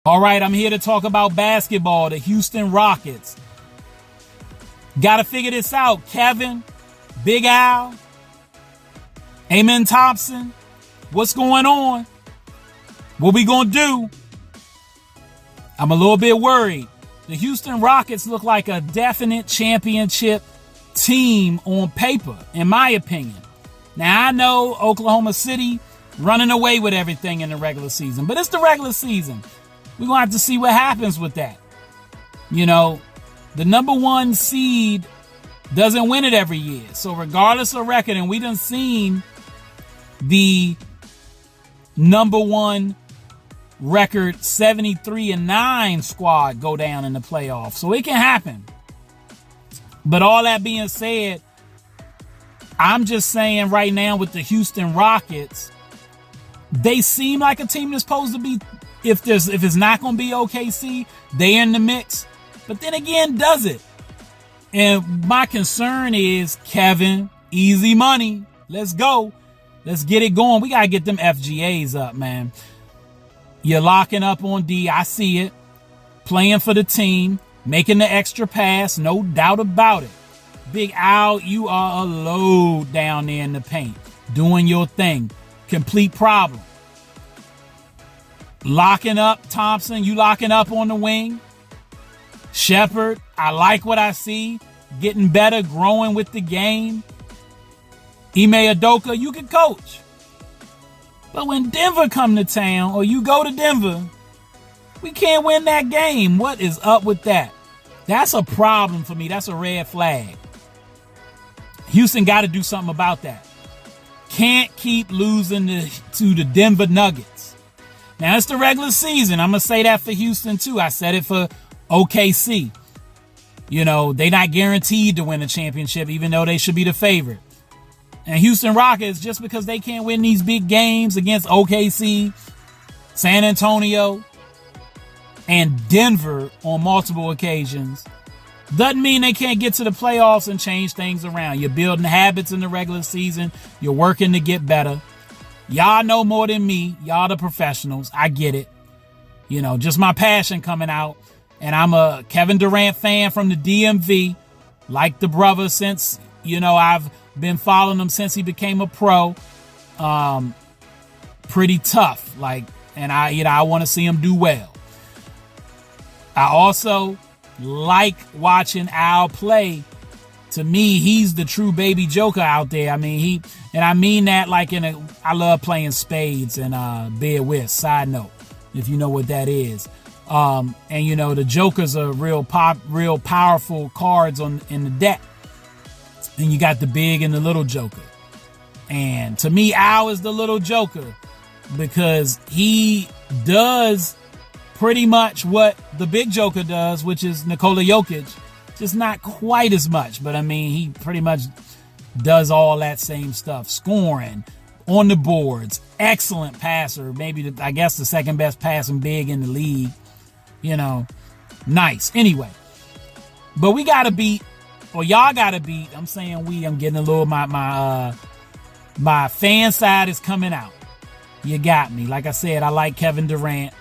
All right, I'm here to talk about basketball, the Houston Rockets. Got to figure this out. Kevin, Big Al, Amen Thompson, what's going on? What we going to do? I'm a little bit worried. The Houston Rockets look like a definite championship team on paper, in my opinion. Now, I know Oklahoma City running away with everything in the regular season, but it's the regular season. We're going to have to see what happens with that. You know, the number one seed doesn't win it every year. So regardless of record, and we done seen the number one record 73-9 squad go down in the playoffs. So it can happen. But all that being said, I'm just saying right now with the Houston Rockets, they seem like a team that's supposed to be, if it's not going to be OKC, they're in the mix. But then again, does it? And my concern is, Kevin, easy money. Let's go. Let's get it going. We got to get them FGAs up, man. You're locking up on D. I see it. Playing for the team. Making the extra pass. No doubt about it. Big Al, you are a load down there in the paint. Doing your thing. Complete problem. Locking up Thompson. You locking up on the wing. Shepherd, I like what I see. Getting better, growing with the game. Ime Udoka, you can coach. But when Denver come to town, or you go to Denver, we can't win that game. What is up with that? That's a problem for me. That's a red flag. Houston got to do something about that. Can't keep losing to the Denver Nuggets. Now, it's the regular season. I'm going to say that for Houston, too. I said it for OKC. You know, they not guaranteed to win a championship, even though they should be the favorite. And Houston Rockets, just because they can't win these big games against OKC, San Antonio, and Denver on multiple occasions, doesn't mean they can't get to the playoffs and change things around. You're building habits in the regular season. You're working to get better. Y'all know more than me. Y'all the professionals. I get it. You know, just my passion coming out. And I'm a Kevin Durant fan from the DMV. Like the brother since, you know, I've been following him since he became a pro. Pretty tough. And I want to see him do well. I also like watching Al play. To me, he's the true baby Joker out there. I mean, I mean that I love playing spades and bid whist. Side note, if you know what that is. And you know, the Jokers are real powerful cards in the deck. And you got the big and the little Joker. And to me, Al is the little Joker because he does pretty much what the big Joker does, which is Nikola Jokic. Just not quite as much, but I mean, he pretty much does all that same stuff. Scoring, on the boards, excellent passer, maybe I guess the second best passing big in the league. You know, nice. Anyway, but we got to beat, or y'all got to beat. I'm saying I'm getting a little, my fan side is coming out. You got me. Like I said, I like Kevin Durant.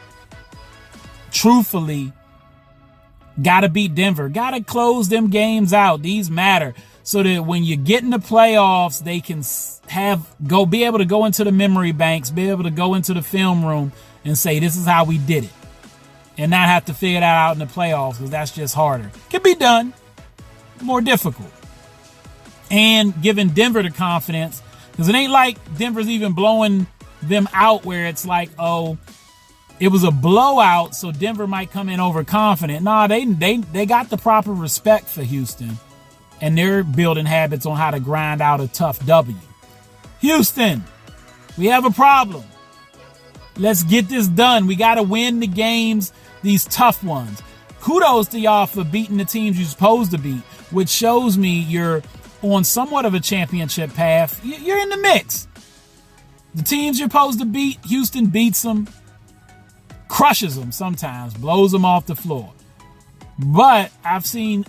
Truthfully, got to beat Denver. Got to close them games out. These matter. So that when you get in the playoffs, they can be able to go into the memory banks, be able to go into the film room and say, this is how we did it. And not have to figure that out in the playoffs, because that's just harder. Can be done. More difficult. And giving Denver the confidence, because it ain't like Denver's even blowing them out where it's like, oh, it was a blowout, so Denver might come in overconfident. Nah, they got the proper respect for Houston, and they're building habits on how to grind out a tough W. Houston, we have a problem. Let's get this done. We got to win the games, these tough ones. Kudos to y'all for beating the teams you're supposed to beat, which shows me you're on somewhat of a championship path. You're in the mix. The teams you're supposed to beat, Houston beats them, crushes them sometimes, blows them off the floor. But I've seen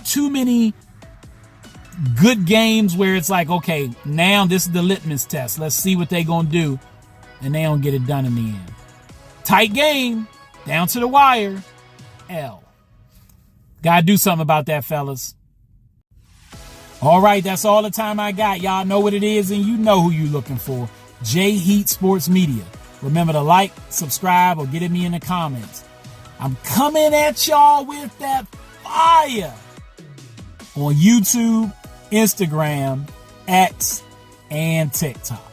too many good games where it's like, okay, now this is the litmus test. Let's see what they're going to do. And they don't get it done in the end. Tight game. Down to the wire, L. Gotta do something about that, fellas. All right, that's all the time I got. Y'all know what it is, and you know who you looking for. J Heat Sports Media. Remember to like, subscribe, or get at me in the comments. I'm coming at y'all with that fire on YouTube, Instagram, X, and TikTok.